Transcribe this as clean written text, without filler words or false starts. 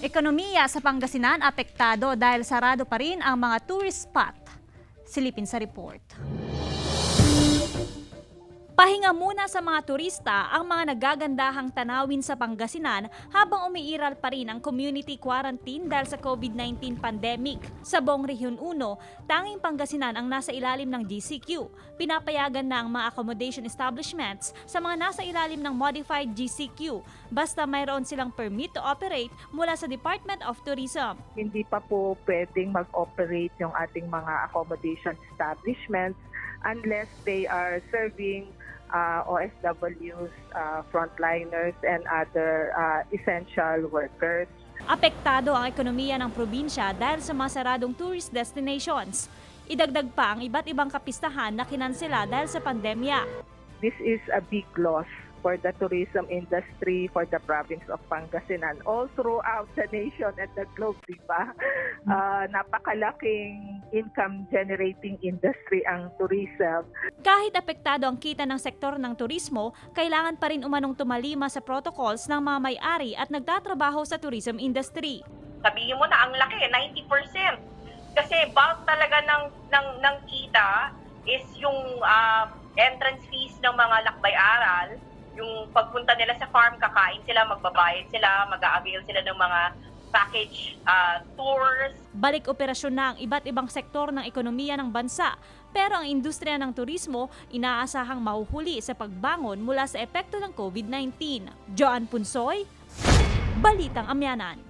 Ekonomiya sa Pangasinan apektado dahil sarado pa rin ang mga tourist spot. Silipin sa report. Pahinga muna sa mga turista ang mga nagagandahang tanawin sa Pangasinan habang umiiral pa rin ang community quarantine dahil sa COVID-19 pandemic. Sa buong Rehiyon 1, tanging Pangasinan ang nasa ilalim ng GCQ. Pinapayagan na ang mga accommodation establishments sa mga nasa ilalim ng modified GCQ basta mayroon silang permit to operate mula sa Department of Tourism. Hindi pa po pwedeng mag-operate yung ating mga accommodation establishments unless they are serving OFWs, frontliners, and other essential workers. Apektado ang ekonomiya ng probinsya dahil sa mga saradong tourist destinations. Idagdag pa ang iba't ibang kapistahan na kinansela dahil sa pandemya. This is a big loss for the tourism industry, for the province of Pangasinan, all throughout the nation and the globe, di ba? Napakalaking income-generating industry ang tourism. Kahit apektado ang kita ng sektor ng turismo, kailangan pa rin umanong tumalima sa protocols ng mga may-ari at nagtatrabaho sa tourism industry. Sabihin mo na ang laki, 90%. Kasi bulk talaga ng kita is yung entrance fees ng mga lakbay-aral. Yung pagpunta nila sa farm, kakain sila, magbabayad sila, mag-a-avail sila ng mga package tours. Balik operasyon na ang iba't ibang sektor ng ekonomiya ng bansa. Pero ang industriya ng turismo inaasahang mahuhuli sa pagbangon mula sa epekto ng COVID-19. Joan Punsoy, Balitang Amyanan.